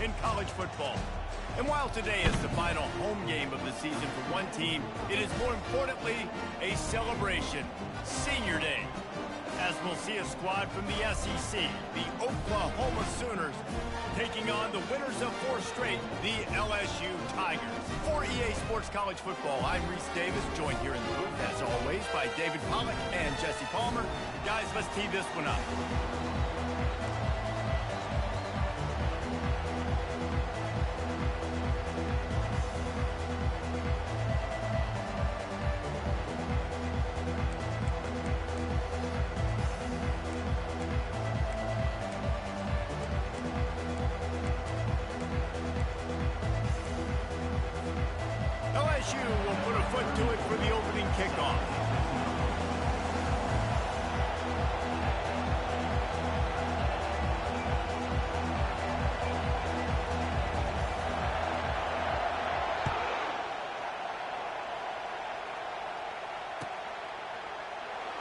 in college football. And while today is the final home game of the season for one team, it is more importantly a celebration, Senior Day, as we'll see a squad from the SEC, the Oklahoma Sooners, taking on the winners of 4 straight, the LSU Tigers. For EA Sports College Football, I'm Reese Davis, joined here in the booth, as always, by David Pollack and Jesse Palmer. Guys, let's tee this one up. LSU will put a foot to it for the opening kickoff.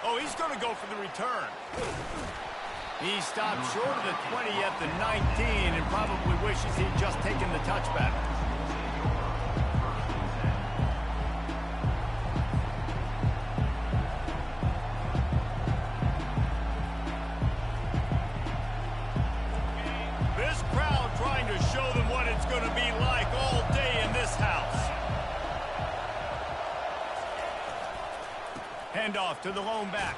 Oh, he's going to go for the return. He stopped short of the 20 at the 19 and probably wishes he'd just taken the touchback. This crowd trying to show them what it's going to be like all day in this house. Handoff to the lone back.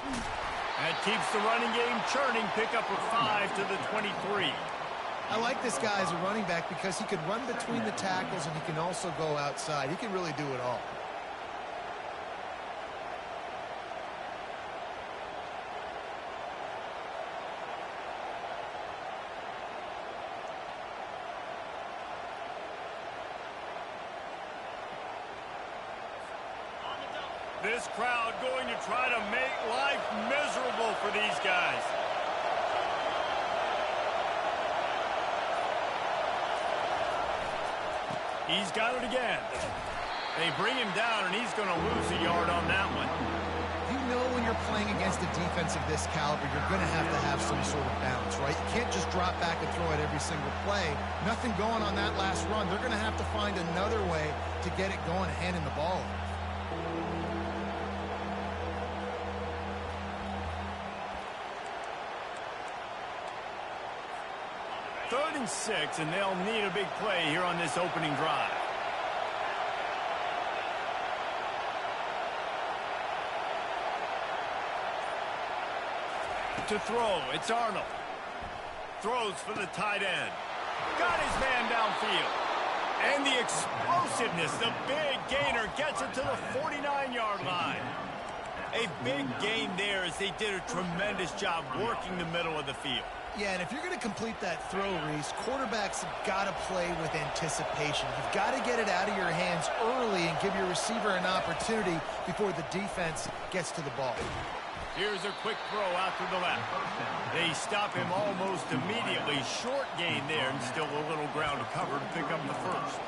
That keeps the running game churning. Pickup of 5 to the 23. I like this guy as a running back because he can run between the tackles and he can also go outside. He can really do it all. This crowd going to try to make life miserable for these guys. He's got it again. They bring him down, and he's going to lose a yard on that one. You know when you're playing against a defense of this caliber, you're going to have some sort of balance, right? You can't just drop back and throw it every single play. Nothing going on that last run. They're going to have to find another way to get it going and handing the ball off. 3rd and 6, and they'll need a big play here on this opening drive. To throw, it's Arnold. Throws for the tight end. Got his man downfield. And the explosiveness, the big gainer gets it to the 49-yard line. A big gain there as they did a tremendous job working the middle of the field. Yeah, and if you're going to complete that throw, Reese, quarterbacks have got to play with anticipation. You've got to get it out of your hands early and give your receiver an opportunity before the defense gets to the ball. Here's a quick throw out to the left. They stop him almost immediately. Short gain there and still a little ground to cover to pick up the first.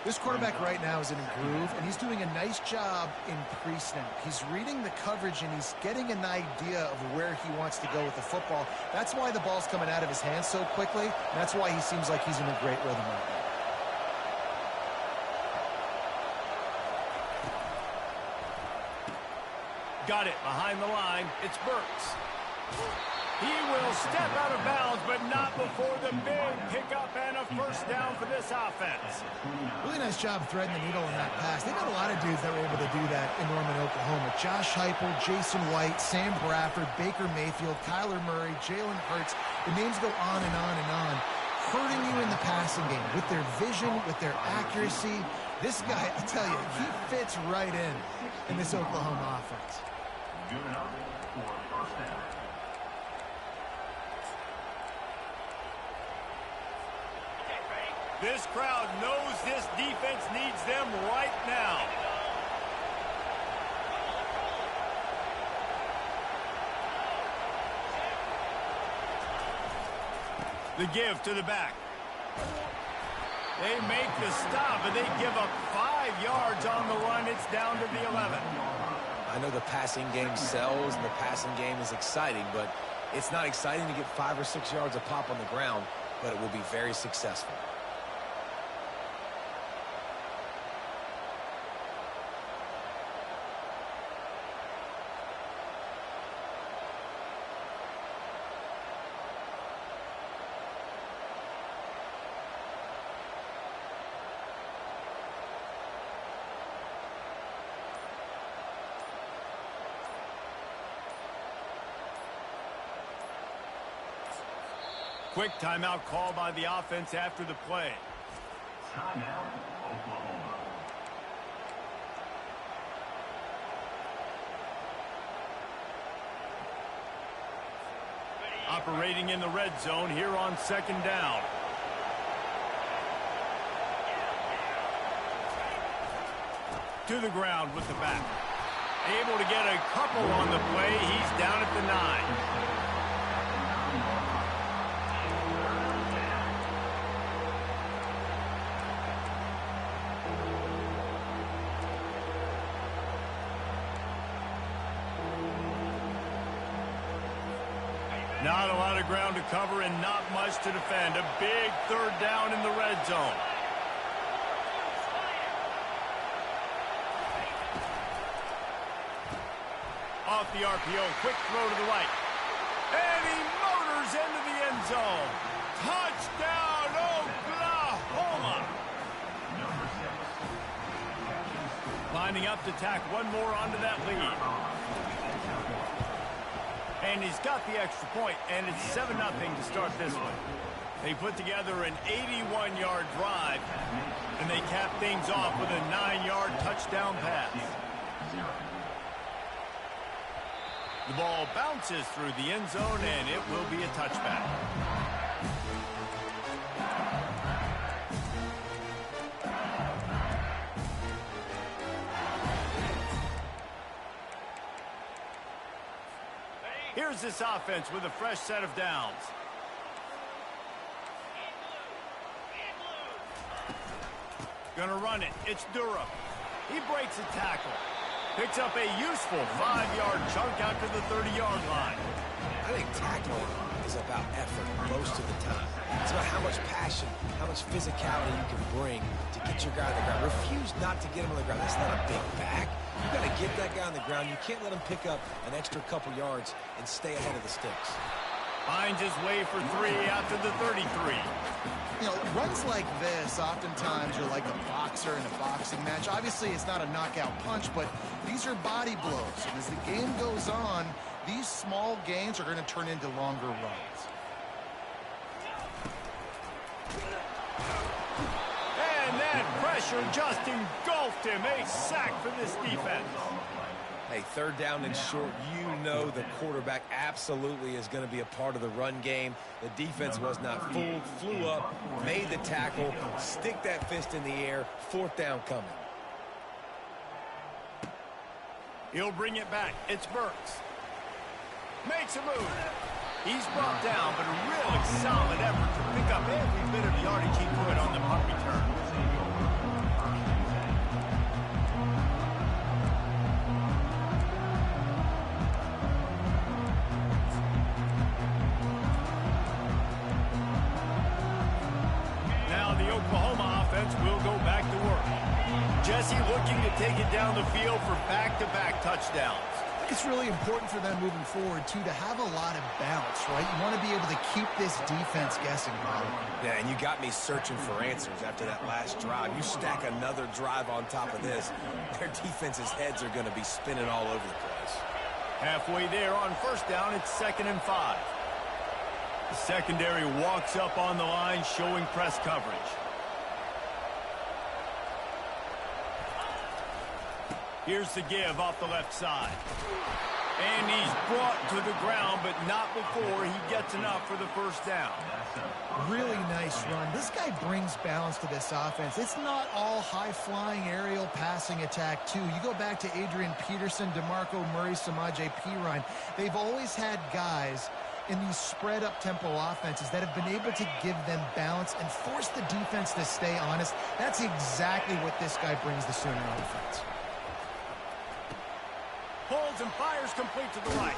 This quarterback right now is in a groove, and he's doing a nice job in pre-snap. He's reading the coverage, and he's getting an idea of where he wants to go with the football. That's why the ball's coming out of his hands so quickly, and that's why he seems like he's in a great rhythm right now. Got it behind the line. It's Burks. He will step out of bounds, but not before the big pickup and a first down for this offense. Really nice job threading the needle in that pass. They've got a lot of dudes that were able to do that in Norman, Oklahoma. Josh Heupel, Jason White, Sam Bradford, Baker Mayfield, Kyler Murray, Jalen Hurts. The names go on and on and on, hurting you in the passing game with their vision, with their accuracy. This guy, I tell you, he fits right in this Oklahoma offense. Good enough for first down. This crowd knows this defense needs them right now. The give to the back. They make the stop, and they give up 5 yards on the run. It's down to the 11. I know the passing game sells and the passing game is exciting, but it's not exciting to get 5 or 6 yards a pop on the ground. but it will be very successful. Quick timeout call by the offense after the play. Timeout, Oklahoma. Operating in the red zone here on second down. To the ground with the back. Able to get a couple on the play. He's down at the 9. Not a lot of ground to cover and not much to defend. A big third down in the red zone. Off the RPO, quick throw to the right. And he motors into the end zone. Touchdown, Oklahoma! Lining up to tack one more onto that lead. And he's got the extra point, and it's 7-0 to start this one. They put together an 81-yard drive, and they cap things off with a 9-yard touchdown pass. The ball bounces through the end zone, and it will be a touchback. Here's this offense with a fresh set of downs. Gonna run it. It's Durham. He breaks a tackle. Picks up a useful 5-yard chunk out to the 30-yard line. I think tackling is about effort most of the time. It's about how much passion, how much physicality you can bring to get your guy on the ground. Refuse not to get him on the ground. That's not a big back. You got to get that guy on the ground. You can't let him pick up an extra couple yards and stay ahead of the sticks. Finds his way for 3 after the 33. You know, runs like this oftentimes are like a boxer in a boxing match. Obviously, it's not a knockout punch, but these are body blows. And as the game goes on, these small gains are going to turn into longer runs. And that pressure just engulfed him. A sack for this defense. Hey, third down and short, you know the quarterback absolutely is going to be a part of the run game. The defense was not fooled, flew up, made the tackle, stick that fist in the air, fourth down coming. He'll bring it back. It's Burks. Makes a move. He's brought down, but a really solid effort to pick up every bit of yardage he could on the punt return. Now the Oklahoma offense will go back to work. Jesse looking to take it down the field for back-to-back touchdowns. It's really important for them moving forward, too, to have a lot of balance, right? You want to be able to keep this defense guessing, Bob. Yeah, and you got me searching for answers after that last drive. You stack another drive on top of this, their defense's heads are going to be spinning all over the place. Halfway there on first down, it's 2nd and 5. The secondary walks up on the line, showing press coverage. Here's the give off the left side. And he's brought to the ground, but not before he gets enough for the first down. Really nice run. This guy brings balance to this offense. It's not all high-flying aerial passing attack, too. You go back to Adrian Peterson, DeMarco Murray, Samaje Perine. They've always had guys in these spread-up tempo offenses that have been able to give them balance and force the defense to stay honest. That's exactly what this guy brings the Sooner offense. Pulls and fires complete to the right.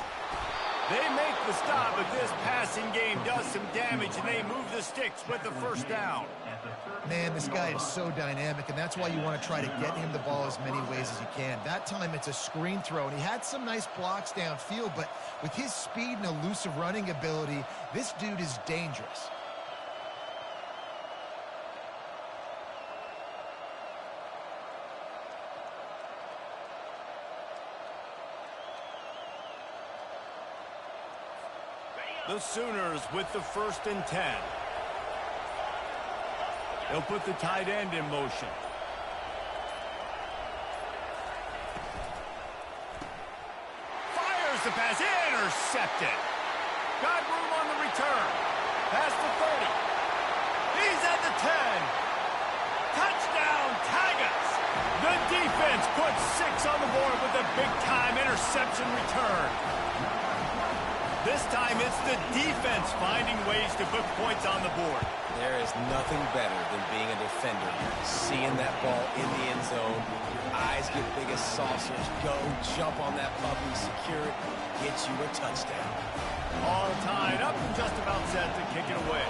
They make the stop, but this passing game does some damage, and they move the sticks with the first down. Man, this guy is so dynamic, and that's why you want to try to get him the ball as many ways as you can. That time, it's a screen throw, and he had some nice blocks downfield, but with his speed and elusive running ability, this dude is dangerous. The Sooners with the 1st and 10. They'll put the tight end in motion. Fires the pass. Intercepted. Got room on the return. Past the 30. He's at the 10. Touchdown, Tigers. The defense puts 6 on the board with a big-time interception return. This time, it's the defense finding ways to put points on the board. There is nothing better than being a defender. Seeing that ball in the end zone, your eyes get big as saucers. Go, jump on that puppy, secure it, get you a touchdown. All tied up and just about set to kick it away.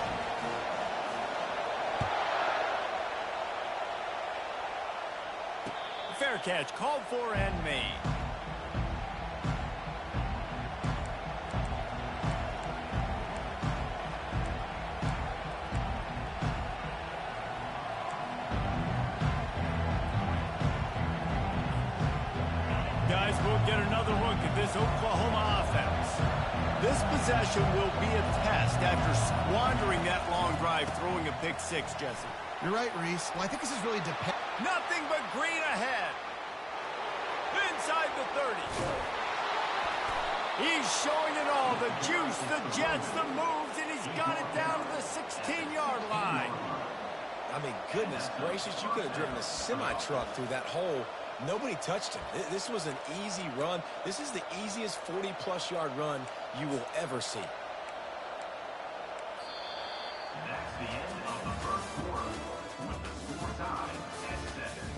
Fair catch called for and made. Guys, we'll get another look at this Oklahoma offense. This possession will be a test after squandering that long drive, throwing a pick-6, Jesse. You're right, Reese. Well, I think this is really Nothing but green ahead. Inside the 30. He's showing it all. The juice, the jets, the moves, and he's got it down to the 16-yard line. I mean, goodness gracious, you could have driven a semi-truck through that hole. Nobody touched him. This was an easy run. This is the easiest 40-plus yard run you will ever see. That's the end of the first quarter, with the score tied at 7.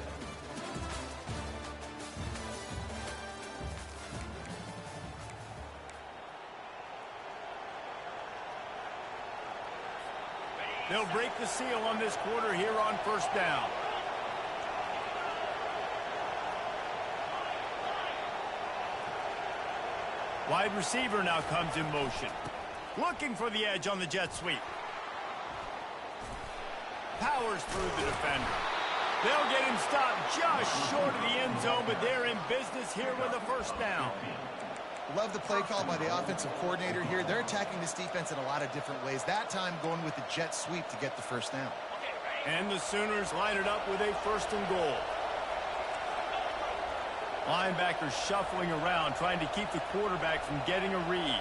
They'll break the seal on this quarter here on 1st down. Wide receiver now comes in motion. Looking for the edge on the jet sweep. Powers through the defender. They'll get him stopped just short of the end zone, but they're in business here with a 1st down. Love the play call by the offensive coordinator here. They're attacking this defense in a lot of different ways. That time going with the jet sweep to get the 1st down. And the Sooners line it up with a 1st and goal. Linebackers shuffling around, trying to keep the quarterback from getting a read.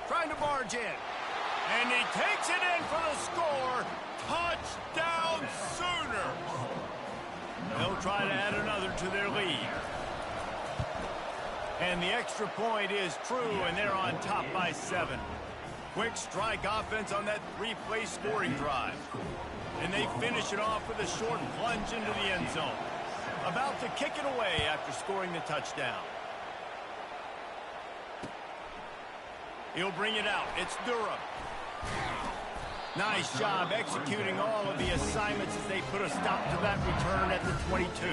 Trying to barge in. And he takes it in for the score. Touchdown, Sooners. They'll try to add another to their lead. And the extra point is true, and they're on top by 7. Quick strike offense on that 3-play scoring drive. And they finish it off with a short plunge into the end zone. About to kick it away after scoring the touchdown. He'll bring it out. It's Durham. Nice job executing all of the assignments as they put a stop to that return at the 22.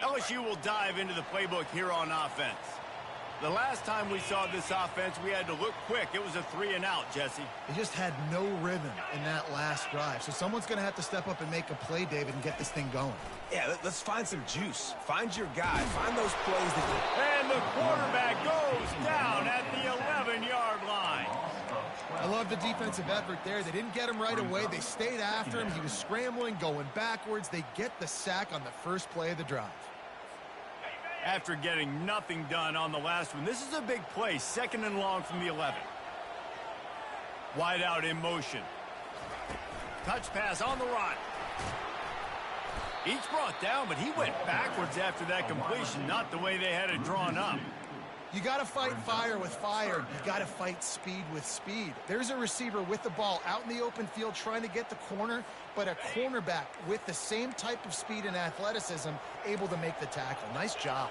LSU will dive into the playbook here on offense. The last time we saw this offense, we had to look quick. It was a 3-and-out, Jesse. They just had no rhythm in that last drive. So someone's going to have to step up and make a play, David, and get this thing going. Yeah, let's find some juice. Find your guy. Find those plays that... And the quarterback goes down at the 11-yard line. I love the defensive effort there. They didn't get him right away. They stayed after him. He was scrambling, going backwards. They get the sack on the first play of the drive. After getting nothing done on the last one, this is a big play, 2nd and long from the 11. Wide out in motion. Touch pass on the run. Each brought down, but he went backwards after that completion, not the way they had it drawn up. You got to fight fire with fire. You got to fight speed with speed. There's a receiver with the ball out in the open field trying to get the corner, but a cornerback with the same type of speed and athleticism able to make the tackle. Nice job.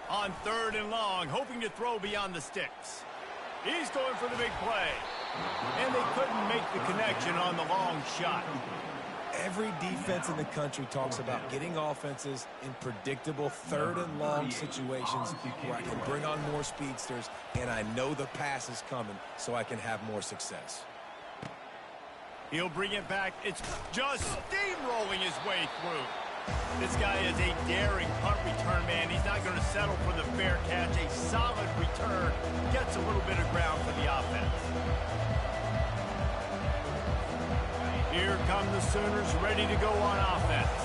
On 3rd and long, hoping to throw beyond the sticks. He's going for the big play. And they couldn't make the connection on the long shot. Every defense in the country talks about getting offenses in predictable 3rd and long situations where I can bring on more speedsters and I know the pass is coming so I can have more success. He'll bring it back. It's just steamrolling his way through. This guy is a daring punt return man. He's not going to settle for the fair catch. A solid return gets a little bit of ground for the offense. Here come the Sooners ready to go on offense.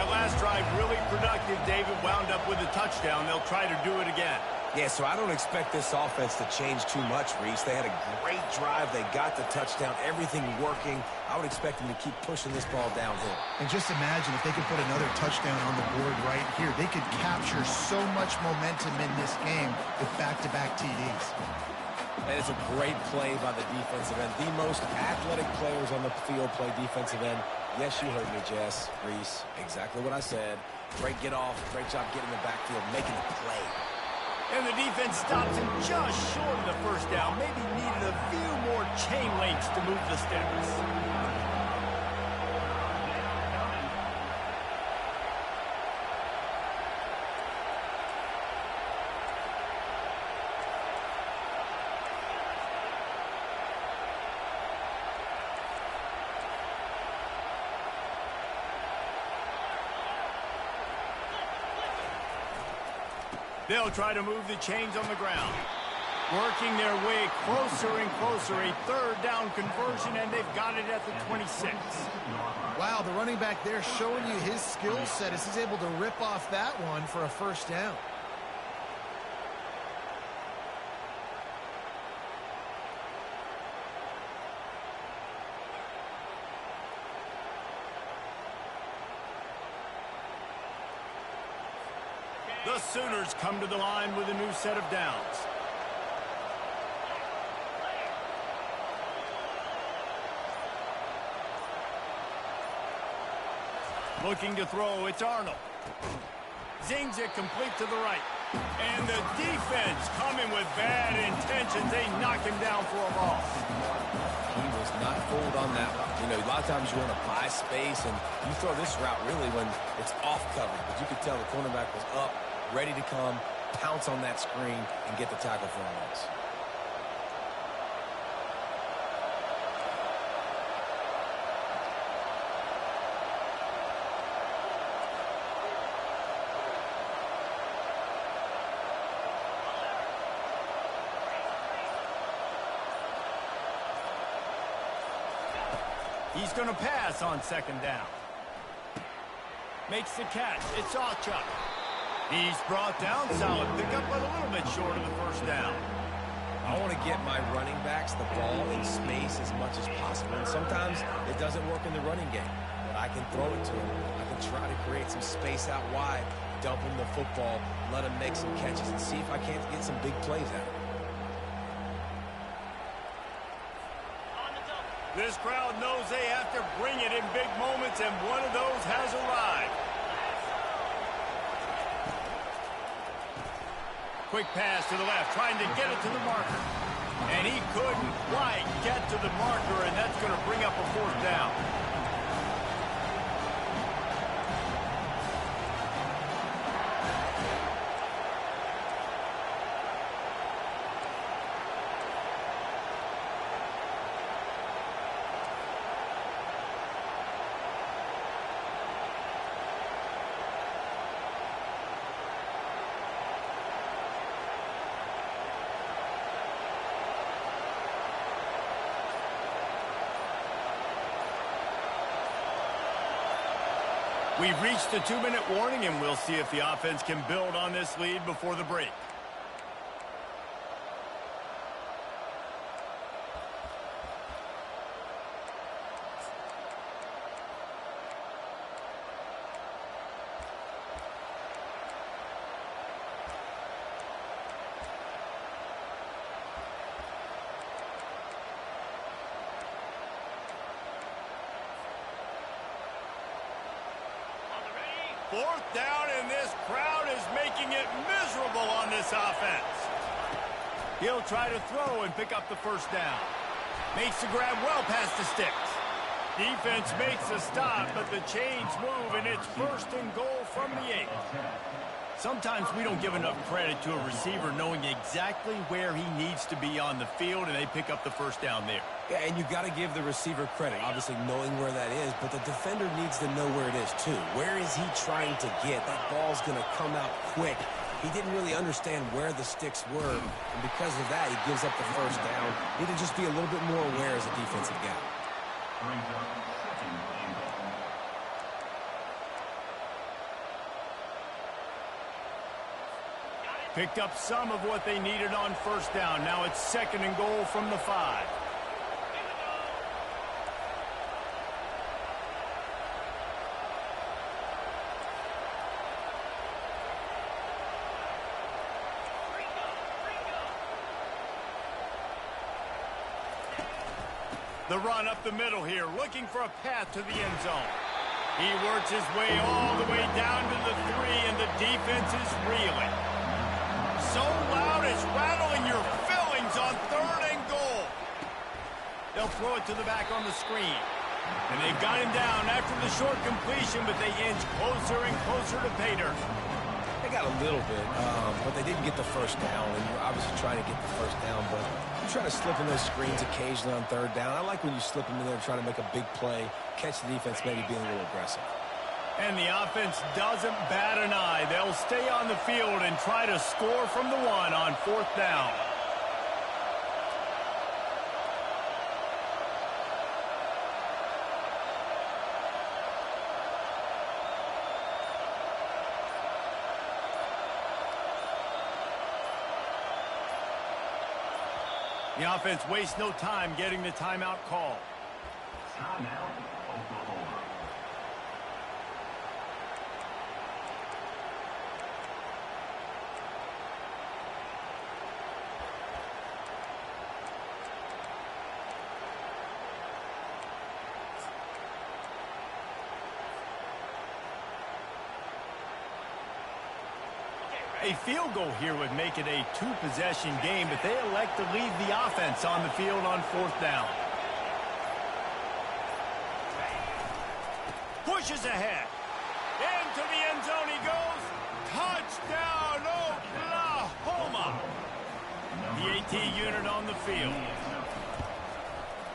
That last drive really productive. David wound up with a touchdown. They'll try to do it again. Yeah, so I don't expect this offense to change too much, Reese. They had a great drive. They got the touchdown. Everything working. I would expect them to keep pushing this ball downhill. And just imagine if they could put another touchdown on the board right here. They could capture so much momentum in this game with back-to-back TDs. And it's a great play by the defensive end. The most athletic players on the field play defensive end. Yes, you heard me, Jess, Reese. Exactly what I said. Great get off. Great job getting in the backfield, making the play. And the defense stops him just short of the first down. Maybe needed a few more chain links to move the sticks. They'll try to move the chains on the ground. Working their way closer and closer. A 3rd down conversion, and they've got it at the 26. Wow, the running back there showing you his skill set as he's able to rip off that one for a 1st down. The Sooners come to the line with a new set of downs. Looking to throw, it's Arnold. Zings it complete to the right. And the defense coming with bad intentions. They knock him down for a loss. He was not fooled on that one. You know, a lot of times you want to buy space, and you throw this route really when it's off coverage. But you could tell the cornerback was up, ready to come, pounce on that screen, and get the tackle for a loss. He's going to pass on 2nd down. Makes the catch. It's Awchuk. He's brought down. Solid pickup, but a little bit short of the 1st down. I want to get my running backs the ball in space as much as possible. And sometimes it doesn't work in the running game. But I can throw it to him. I can try to create some space out wide, dump him the football, let him make some catches, and see if I can't get some big plays out of him. This crowd knows they have to bring it in big moments, and one of those has arrived. Quick pass to the left, trying to get it to the marker. And he couldn't quite get to the marker, and that's going to bring up a 4th down. We've reached the 2-minute warning, and we'll see if the offense can build on this lead before the break. Fourth down, and this crowd is making it miserable on this offense. He'll try to throw and pick up the first down. Makes the grab well past the sticks. Defense makes a stop, but the chains move, and it's first and goal from the 8. Sometimes we don't give enough credit to a receiver knowing exactly where he needs to be on the field, and they pick up the first down there. Yeah, and you got to give the receiver credit, obviously knowing where that is, but the defender needs to know where it is too. Where is he trying to get? That ball's going to come out quick. He didn't really understand where the sticks were, and because of that, he gives up the first down. Need to just be a little bit more aware as a defensive guy. Picked up some of what they needed on first down. Now it's second and goal from the 5. The run up the middle here, looking for a path to the end zone. He works his way all the way down to the 3, and the defense is reeling. So loud it's rattling your fillings on third and goal. They'll throw it to the back on the screen. And they've got him down after the short completion, but they inch closer and closer to pay dirt. They got a little bit, but they didn't get the first down, and you're obviously trying to get the first down, but you try to slip in those screens occasionally on third down. I like when you slip them in there and try to make a big play, catch the defense maybe being a little aggressive. And the offense doesn't bat an eye. They'll stay on the field and try to score from the 1 on fourth down. The offense wastes no time getting the timeout call. Timeout, Oklahoma. A field goal here would make it a 2-possession game, but they elect to leave the offense on the field on fourth down. Pushes ahead. Into the end zone he goes. Touchdown, Oklahoma. The AT unit on the field.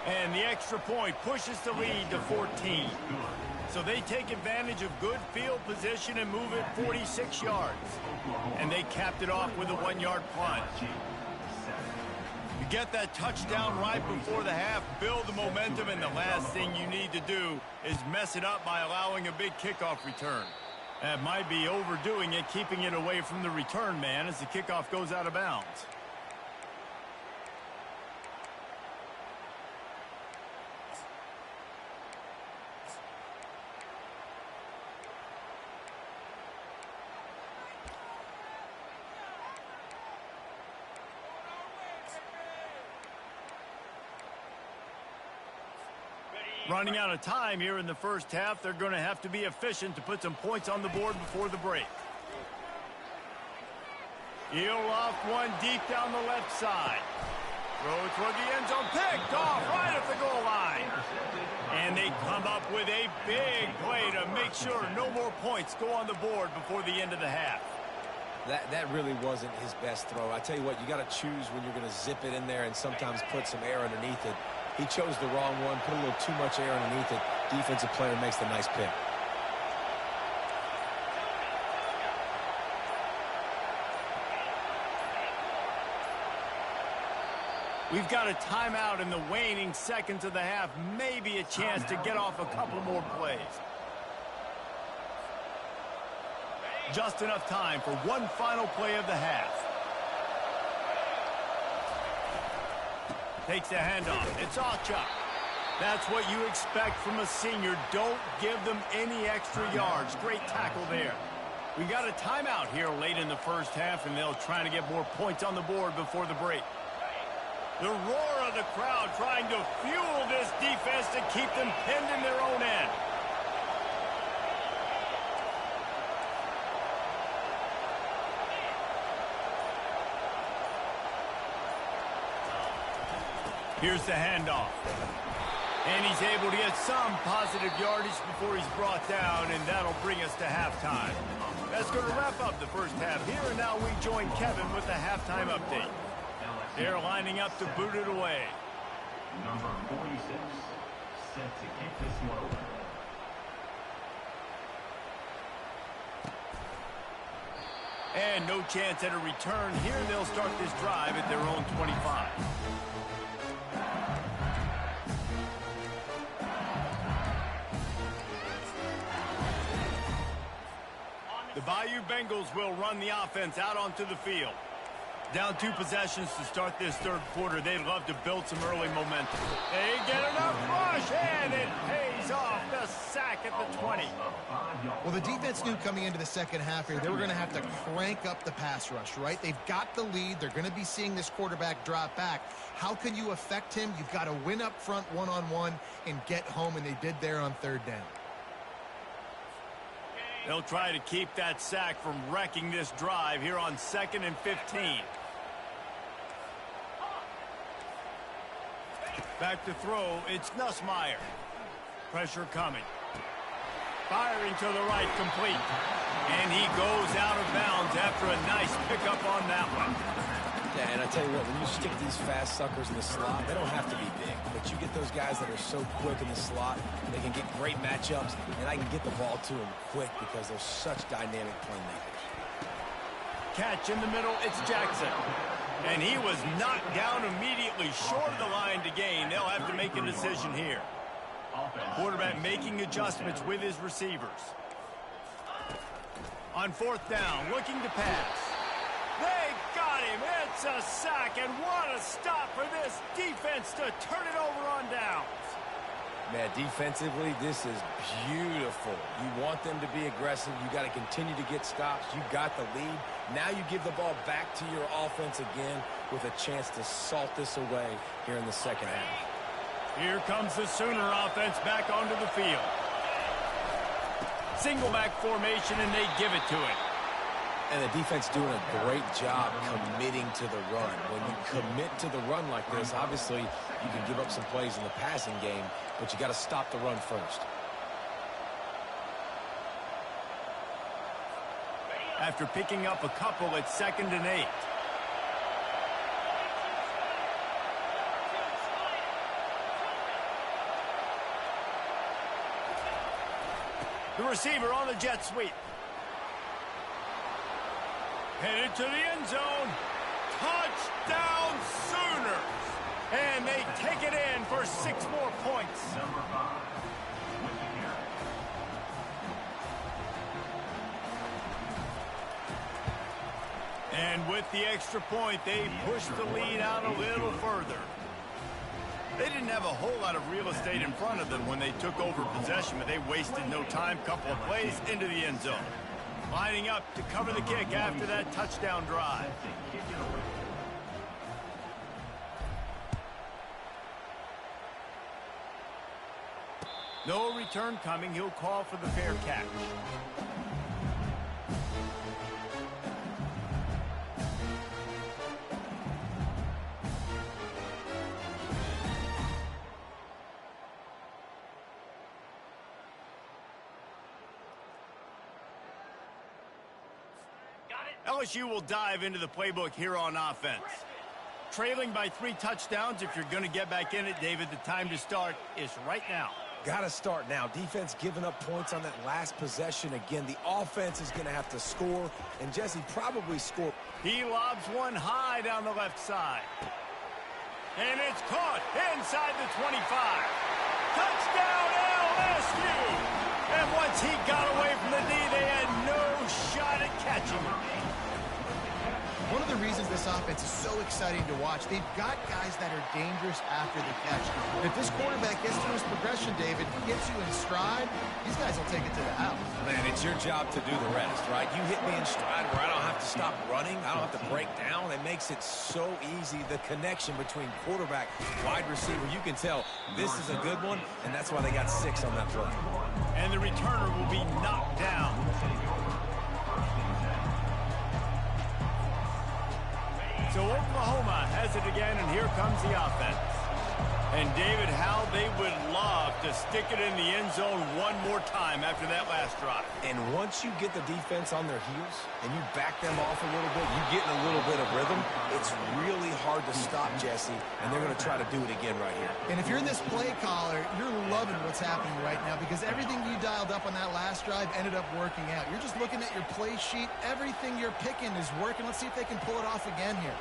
And the extra point pushes the lead to 14. So they take advantage of good field position and move it 46 yards. And they capped it off with a 1-yard punt. You get that touchdown right before the half, build the momentum, and the last thing you need to do is mess it up by allowing a big kickoff return. That might be overdoing it, keeping it away from the return man as the kickoff goes out of bounds. Running out of time here in the first half. They're going to have to be efficient to put some points on the board before the break. He'll off one deep down the left side. Throw toward the end zone. Picked off right at the goal line. And they come up with a big play to make sure no more points go on the board before the end of the half. That really wasn't his best throw. I tell you what, you got to choose when you're going to zip it in there and sometimes put some air underneath it. He chose the wrong one, put a little too much air underneath it. Defensive player makes the nice pick. We've got a timeout in the waning seconds of the half. Maybe a chance to get off a couple more plays. Just enough time for one final play of the half. Takes the handoff. It's Ocha. That's what you expect from a senior. Don't give them any extra yards. Great tackle there. We got a timeout here late in the first half, and they'll try to get more points on the board before the break. The roar of the crowd trying to fuel this defense to keep them pinned in their own end. Here's the handoff. And he's able to get some positive yardage before he's brought down, and that'll bring us to halftime. That's going to wrap up the first half here, and now we join Kevin with the halftime update. They're lining up to boot it away. Number 46, set to kick this one away. And no chance at a return here. They'll start this drive at their own 25. The Bayou Bengals will run the offense out onto the field. Down 2 possessions to start this third quarter. They'd love to build some early momentum. They get enough rush, and it pays off. The sack at the 20. Well, the defense knew coming into the second half here, they were going to have to crank up the pass rush, right? They've got the lead. They're going to be seeing this quarterback drop back. How can you affect him? You've got to win up front one-on-one and get home, and they did there on third down. They'll try to keep that sack from wrecking this drive here on 2nd and 15. Back to throw, it's Nussmeier. Pressure coming. Firing to the right, complete. And he goes out of bounds after a nice pickup on that one. Yeah, and I tell you what, when you stick these fast suckers in the slot, they don't have to be big. But you get those guys that are so quick in the slot, they can get great matchups, and I can get the ball to them quick because they're such dynamic playmakers. Catch in the middle, it's Jackson. And he was knocked down immediately short of the line to gain. They'll have to make a decision here. Quarterback making adjustments with his receivers. On 4th down, looking to pass. They got him. It's a sack, and what a stop for this defense to turn it over on downs. Man, defensively, this is beautiful. You want them to be aggressive. You got to continue to get stops. You got the lead. Now you give the ball back to your offense again with a chance to salt this away here in the second half. Here comes the Sooner offense back onto the field. Single back formation, and they give it to it. And the defense doing a great job committing to the run. When you commit to the run like this, obviously you can give up some plays in the passing game, but you got to stop the run first. After picking up a couple, it's 2nd and 8. The receiver on the jet sweep. Headed to the end zone. Touchdown Sooners. And they take it in for 6 more points. Number 5, with the carry. And with the extra point, they push the lead out a little further. They didn't have a whole lot of real estate in front of them when they took over possession, but they wasted no time. Couple of plays into the end zone. Lining up to cover the kick after that touchdown drive. No return coming. He'll call for the fair catch. LSU will dive into the playbook here on offense. Trailing by 3 touchdowns. If you're going to get back in it, David, the time to start is right now. Got to start now. Defense giving up points on that last possession. Again, the offense is going to have to score, and Jesse probably score. He lobs one high down the left side. And it's caught inside the 25. Touchdown LSU! And once he got away from the knee, they had no shot at catching him. One of the reasons this offense is so exciting to watch, they've got guys that are dangerous after the catch. If this quarterback gets through his progression, David, gets you in stride, these guys will take it to the house. Man, it's your job to do the rest, right? You hit me in stride where I don't have to stop running. I don't have to break down. It makes it so easy. The connection between quarterback, wide receiver, you can tell this is a good one, and that's why they got 6 on that play. And the returner will be knocked down. So Oklahoma has it again, and here comes the offense. And, David, how they would love to stick it in the end zone one more time after that last drive. And once you get the defense on their heels and you back them off a little bit, you get in a little bit of rhythm, it's really hard to stop, Jesse, and they're going to try to do it again right here. And if you're this play caller, you're loving what's happening right now because everything you dialed up on that last drive ended up working out. You're just looking at your play sheet. Everything you're picking is working. Let's see if they can pull it off again here.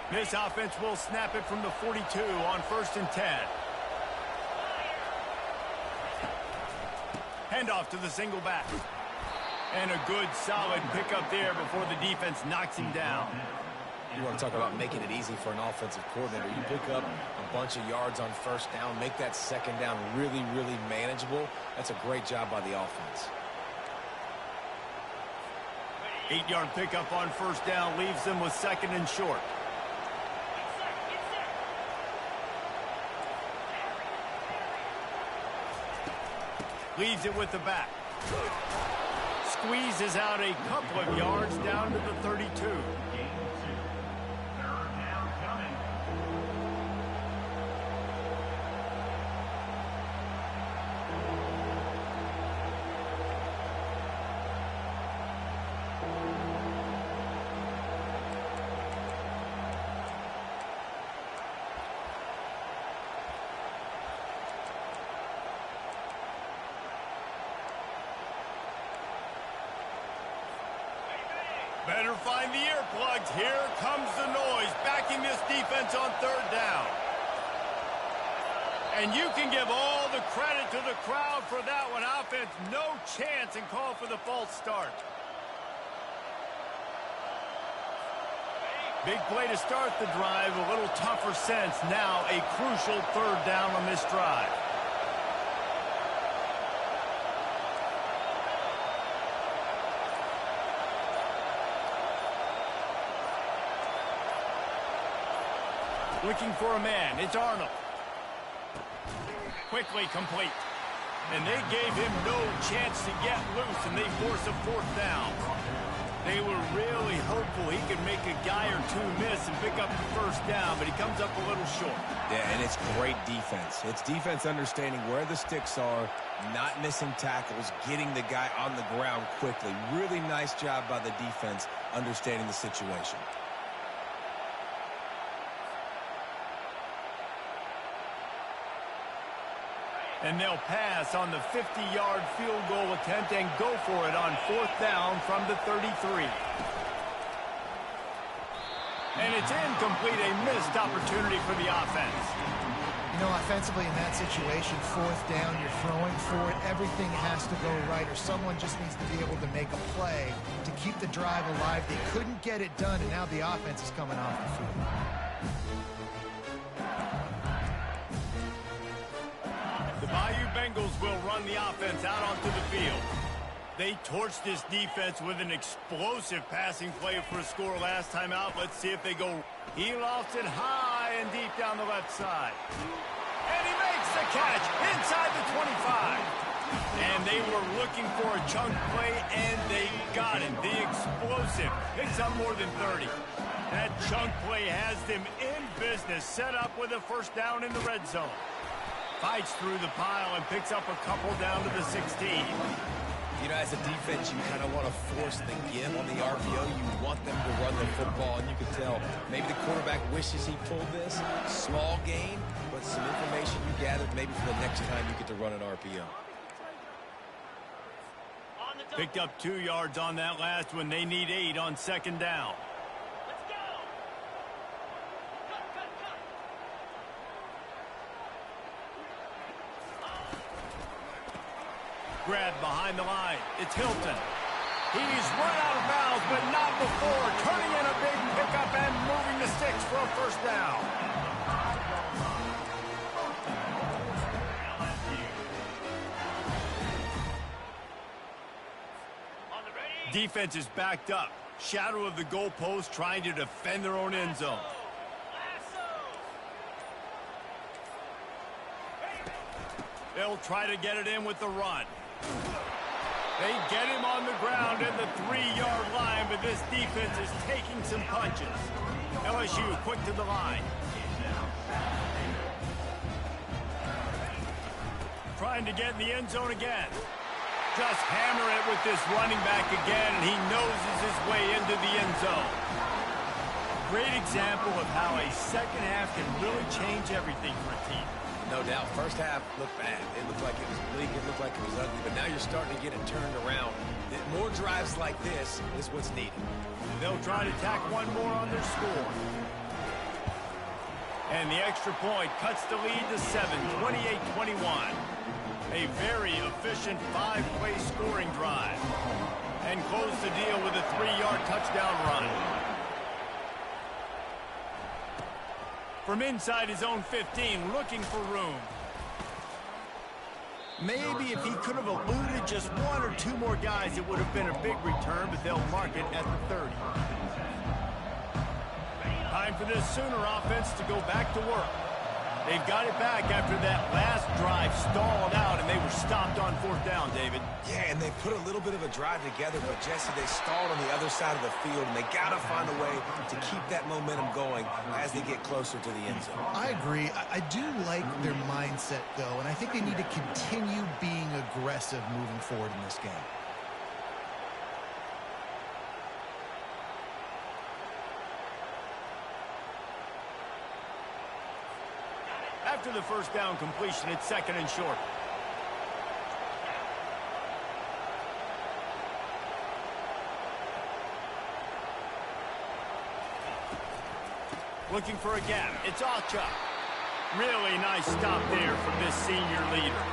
This offense will snap it from the 42 on 1st and 10. Handoff to the single back. And a good, solid pickup there before the defense knocks him down. You want to talk about making it easy for an offensive coordinator. You pick up a bunch of yards on 1st down, make that 2nd down really, really manageable. That's a great job by the offense. 8-yard pickup on 1st down leaves them with 2nd and short. Leaves it with the back. Squeezes out a couple of yards down to the 32. Better find the earplugs. Here comes the noise, backing this defense on 3rd down. And you can give all the credit to the crowd for that one. Offense, no chance, and call for the false start. Big play to start the drive, a little tougher sense. Now a crucial 3rd down on this drive. Looking for a man. It's Arnold. Quickly complete. And they gave him no chance to get loose, and they force a 4th down. They were really hopeful he could make a guy or two miss and pick up the 1st down, but he comes up a little short. Yeah, and it's great defense. It's defense understanding where the sticks are, not missing tackles, getting the guy on the ground quickly. Really nice job by the defense understanding the situation. And they'll pass on the 50-yard field goal attempt and go for it on 4th down from the 33. And it's incomplete, a missed opportunity for the offense. You know, offensively in that situation, 4th down, you're throwing for it. Everything has to go right, or someone just needs to be able to make a play to keep the drive alive. They couldn't get it done, and now the offense is coming off the field. The Bayou Bengals will run the offense out onto the field. They torched this defense with an explosive passing play for a score last time out. Let's see if they go. He lofts it high and deep down the left side. And he makes the catch inside the 25. And they were looking for a chunk play, and they got it. The explosive picks up more than 30. That chunk play has them in business, set up with a 1st down in the red zone. Fights through the pile and picks up a couple down to the 16. You know, as a defense, you kind of want to force the give on the RPO. You want them to run the football, and you can tell maybe the quarterback wishes he pulled this. Small gain, but some information you gathered maybe for the next time you get to run an RPO. Picked up 2 yards on that last one. They need 8 on 2nd down. Grabbed behind the line. It's Hilton. He's run out of bounds, but not before turning in a big pickup and moving the sticks for a first down. Defense is backed up. Shadow of the goalpost trying to defend their own end zone. They'll try to get it in with the run. They get him on the ground at the 3-yard line, but this defense is taking some punches. LSU quick to the line. Trying to get in the end zone again. Just hammer it with this running back again, and he noses his way into the end zone. Great example of how a second half can really change everything for a team. No doubt. First half looked bad. It looked like it was bleak. It looked like it was ugly. But now you're starting to get it turned around. More drives like this is what's needed. They'll try to tack one more on their score. And the extra point cuts the lead to 7, 28-21. A very efficient 5-play scoring drive. And close the deal with a 3-yard touchdown run. From inside his own 15, looking for room. Maybe if he could have eluded just one or two more guys, it would have been a big return, but they'll mark it at the 30. Time for this Sooner offense to go back to work. They've got it back after that last drive stalled out, and they were stopped on 4th down, David. Yeah, and they put a little bit of a drive together, but, Jesse, they stalled on the other side of the field, and they got to find a way to keep that momentum going as they get closer to the end zone. I agree. I do like their mindset, though, and I think they need to continue being aggressive moving forward in this game. After the first down completion, it's 2nd and short. Looking for a gap. It's Acha. Really nice stop there from this senior leader.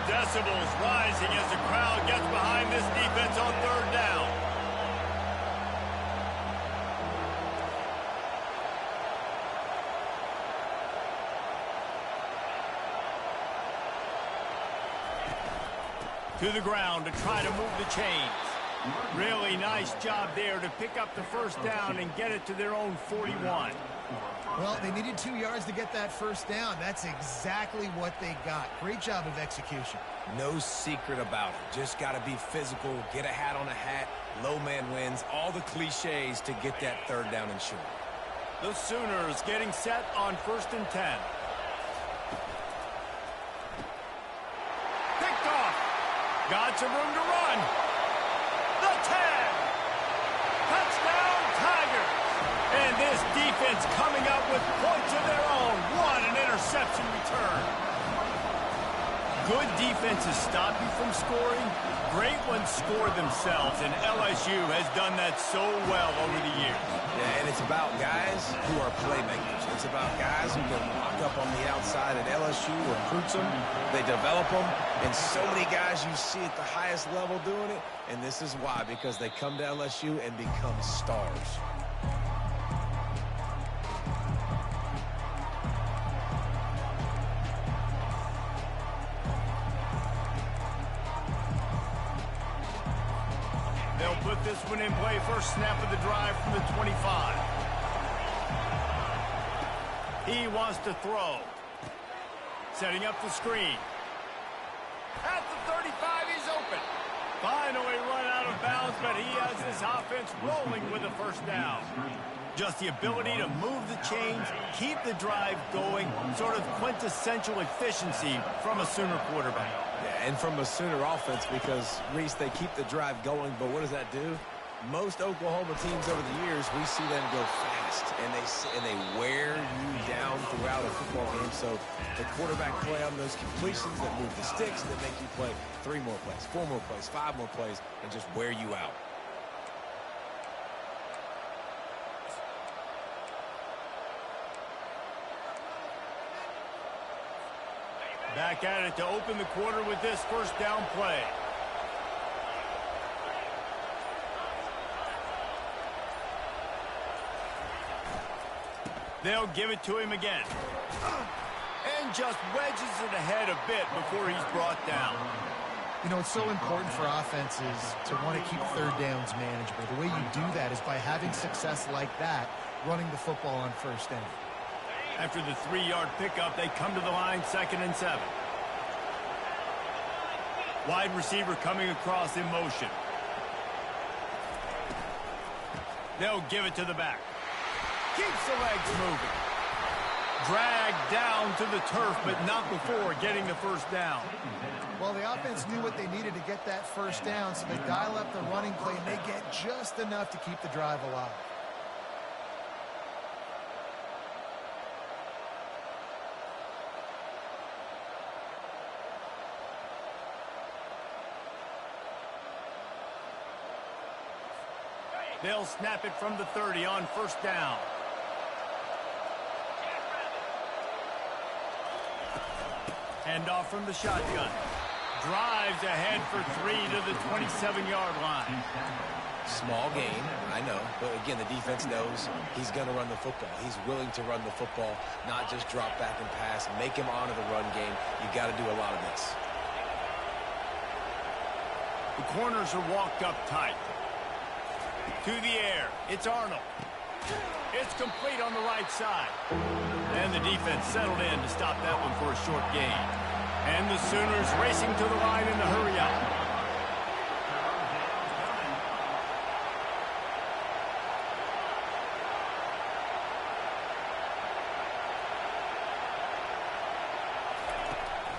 Decibels rising as the crowd gets behind this defense on 3rd down. To the ground to try to move the chains. Really nice job there to pick up the first down and get it to their own 41. Well, they needed 2 yards to get that first down. That's exactly what they got. Great job of execution. No secret about it. Just got to be physical, get a hat on a hat, low man wins, all the cliches to get that 3rd down and short. The Sooners getting set on 1st and 10. Picked off. Got some room to run. The 10. Touchdown, Tigers. And this defense coming up with points of their own. What an interception return. Good defenses stop you from scoring. Great ones score themselves, and LSU has done that so well over the years. Yeah, and it's about guys who are playmakers. It's about guys who can lock up on the outside, and LSU recruits them, they develop them, and so many guys you see at the highest level doing it, and this is why, because they come to LSU and become stars. They'll put this one in play. First snap of the drive from the 25. He wants to throw. Setting up the screen. At the 35, he's open. Finally run out of bounds, but he has this offense rolling with a first down. Just the ability to move the chains, keep the drive going, sort of quintessential efficiency from a Sooner quarterback. Yeah, and from a Sooner offense, because, Reese, they keep the drive going, but what does that do? Most Oklahoma teams over the years, we see them go fast, and they wear you down throughout a football game. So the quarterback play on those completions that move the sticks, that make you play 3 more plays, 4 more plays, 5 more plays, and just wear you out. Back at it to open the quarter with this first down play. They'll give it to him again. And just wedges it ahead a bit before he's brought down. You know, it's so important for offenses to want to keep third downs manageable. The way you do that is by having success like that, running the football on first down. After the 3-yard pickup, they come to the line, 2nd and 7. Wide receiver coming across in motion. They'll give it to the back. Keeps the legs moving. Dragged down to the turf, but not before getting the first down. Well, the offense knew what they needed to get that first down, so they dial up the running play, and they get just enough to keep the drive alive. They'll snap it from the 30 on first down. Handoff from the shotgun. Drives ahead for 3 to the 27-yard line. Small gain, I know, but again, the defense knows he's going to run the football. He's willing to run the football, not just drop back and pass, make him honor the run game. You got to do a lot of this. The corners are walked up tight. To the air, it's Arnold. It's complete on the right side. And the defense settled in to stop that one for a short gain. And the Sooners racing to the line in the hurry up.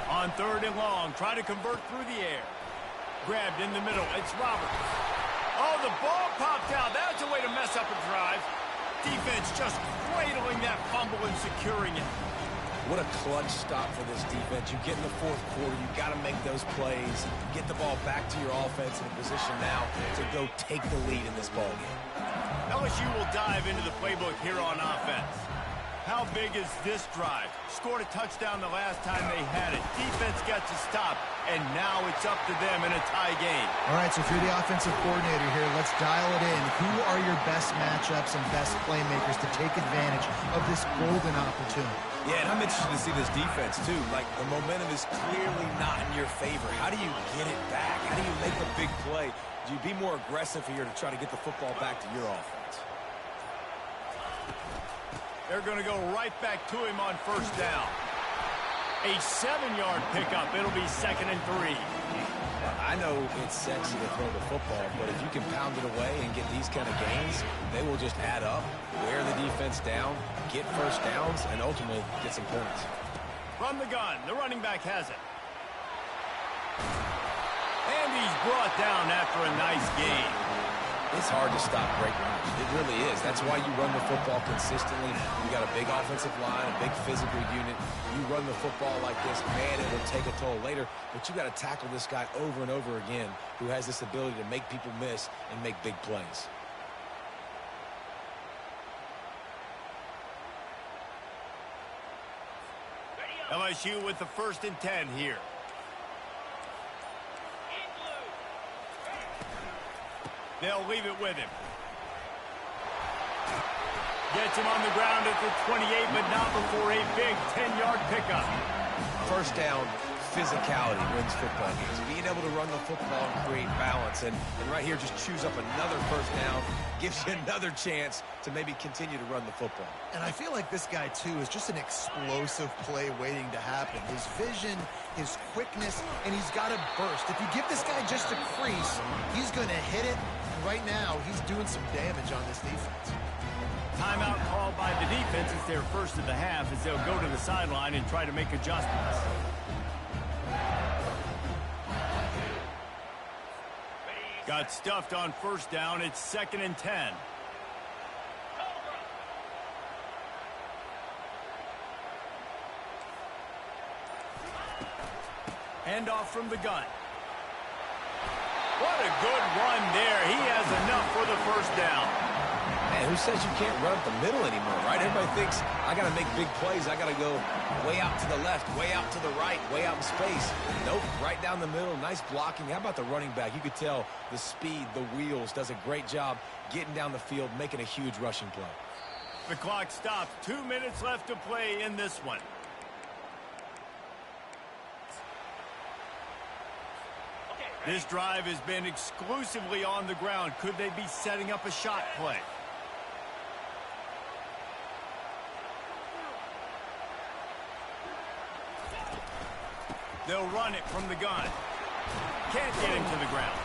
On 3rd and long, trying to convert through the air. Grabbed in the middle, it's Roberts. Oh, the ball popped out. That's a way to mess up a drive. Defense just cradling that fumble and securing it. What a clutch stop for this defense. You get in the 4th quarter, you got to make those plays, get the ball back to your offense in a position now to go take the lead in this ball game. LSU will dive into the playbook here on offense. How big is this drive? Scored a touchdown the last time they had it. Defense gets a stop, and now it's up to them in a tie game. All right, so if you're the offensive coordinator here, let's dial it in. Who are your best matchups and best playmakers to take advantage of this golden opportunity? Yeah, and I'm interested to see this defense, too. Like, the momentum is clearly not in your favor. How do you get it back? How do you make a big play? Do you be more aggressive here to try to get the football back to your offense? They're going to go right back to him on first down. A 7-yard pickup. It'll be 2nd and 3. I know it's sexy to throw the football, but if you can pound it away and get these kind of gains, they will just add up, wear the defense down, get first downs, and ultimately get some points. From the gun, the running back has it. And he's brought down after a nice gain. It's hard to stop great runners. It really is. That's why you run the football consistently. You got a big offensive line, a big physical unit. You run the football like this, man, it will take a toll later. But you got to tackle this guy over and over again who has this ability to make people miss and make big plays. LSU with the 1st and 10 here. They'll leave it with him. Gets him on the ground at the 28, but not before a big 10-yard pickup. First down, physicality wins football games. Being able to run the football and create balance. And right here, just choose up another first down, gives you another chance to maybe continue to run the football. And I feel like this guy, too, is just an explosive play waiting to happen. His vision, his quickness, and he's got a burst. If you give this guy just a crease, he's going to hit it. And right now, he's doing some damage on this defense. Timeout called by the defense is their first of the half as they'll go to the sideline and try to make adjustments. Got stuffed on first down. It's 2nd and 10. Handoff from the gun. What a good run there. He has enough for the first down. who says you can't run up the middle anymore, right? Everybody thinks I got to make big plays. I got to go way out to the left, way out to the right, way out in space. Nope, right down the middle. Nice blocking. How about the running back? You could tell the speed, the wheels, does a great job getting down the field, making a huge rushing play. The clock stops. 2 minutes left to play in this one. This drive has been exclusively on the ground. Could they be setting up a shot play? They'll run it from the gun. Can't get him to the ground.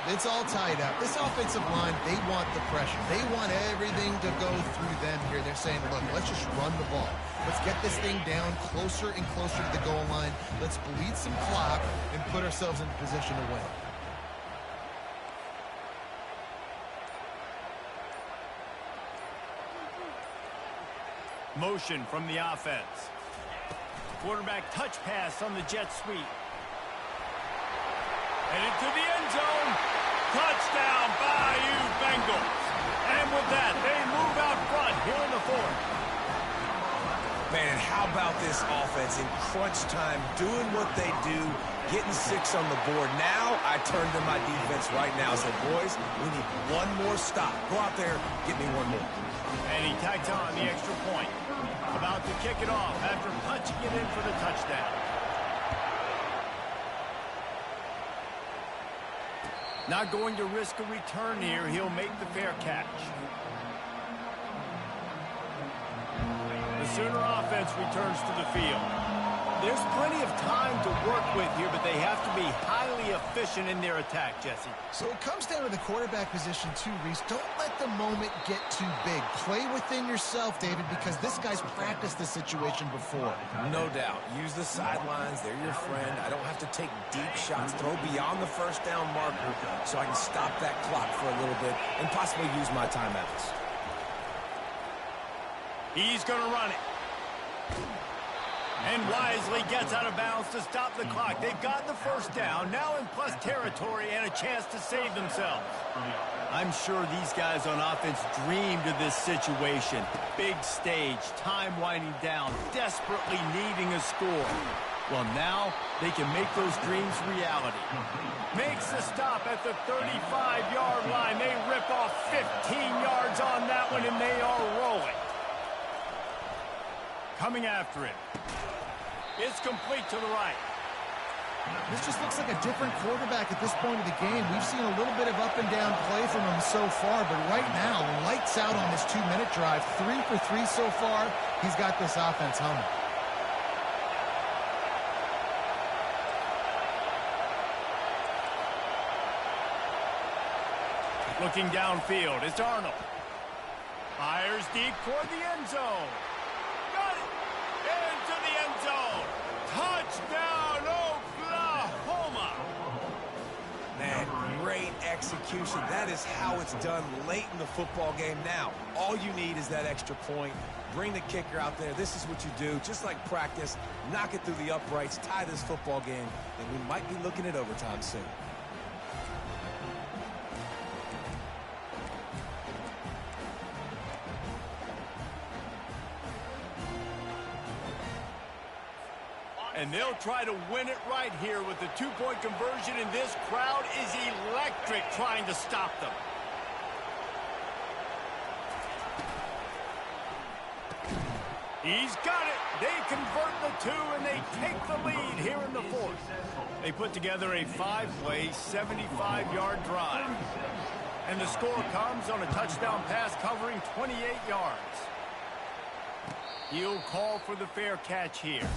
It's all tied up. This offensive line, they want the pressure. They want everything to go through them here. They're saying, look, let's just run the ball. Let's get this thing down closer and closer to the goal line. Let's bleed some clock and put ourselves in position to win. Motion from the offense. Quarterback touch pass on the jet sweep. And into the end zone. Touchdown, Bayou Bengals. And with that, they move out front here in the fourth. Man, and how about this offense in crunch time, doing what they do, getting 6 on the board. Now I turn to my defense right now and say, boys, we need one more stop. Go out there, get me one more. And he tacked on the extra point. About to kick it off after punching it in for the touchdown. Not going to risk a return here. He'll make the fair catch. The Sooner offense returns to the field. There's plenty of time to work with here, but they have to be highly efficient in their attack, Jesse. So it comes down to the quarterback position too, Reese. Don't let the moment get too big. Play within yourself, David, because this guy's practiced this situation before. No doubt. Use the sidelines. They're your friend. I don't have to take deep shots. Throw beyond the first down marker so I can stop that clock for a little bit and possibly use my timeouts. He's going to run it. And wisely gets out of bounds to stop the clock. They've got the first down, now in plus territory and a chance to save themselves. I'm sure these guys on offense dreamed of this situation. Big stage, time winding down, desperately needing a score. Well, now they can make those dreams reality. Makes the stop at the 35-yard line. They rip off 15 yards on that one, and they are rolling. Coming after it. It's complete to the right. This just looks like a different quarterback at this point of the game. We've seen a little bit of up and down play from him so far, but right now, lights out on this 2-minute drive. 3 for 3 so far. He's got this offense humming. Looking downfield, it's Arnold. Fires deep toward the end zone. Got it! Into the end zone. Touchdown, Oklahoma! Man, great execution. That is how it's done late in the football game. Now, all you need is that extra point. Bring the kicker out there. This is what you do. Just like practice, knock it through the uprights, tie this football game, and we might be looking at overtime soon. And they'll try to win it right here with the 2-point conversion, and this crowd is electric trying to stop them. He's got it. They convert the 2, and they take the lead here in the fourth. They put together a 5-play, 75-yard drive. And the score comes on a touchdown pass covering 28 yards. He'll call for the fair catch here.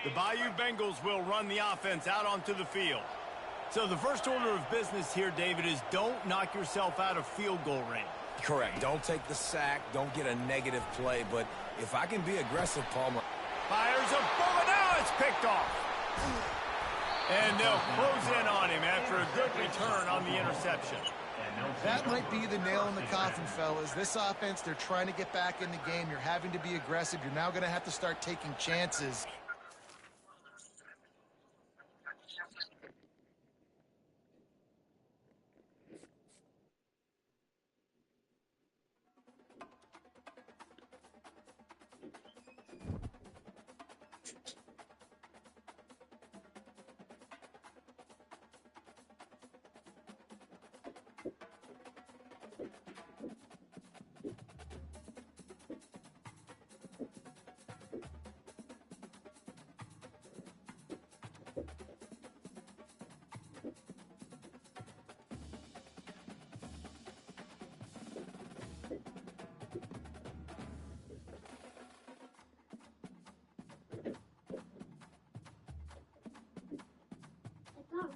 The Bayou Bengals will run the offense out onto the field. So the first order of business here, David, is don't knock yourself out of field goal range. Correct. Don't take the sack. Don't get a negative play. But if I can be aggressive, Palmer. Fires a bullet. Now it's picked off. And they'll close in on him after a good return on the interception. That might be the nail in the coffin, fellas. This offense, they're trying to get back in the game. You're having to be aggressive. You're now going to have to start taking chances.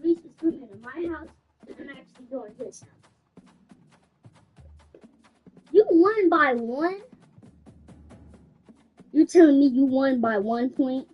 Reese is moving to my house, and I'm actually going to his house. You won by 1? You're telling me you won by 1 point?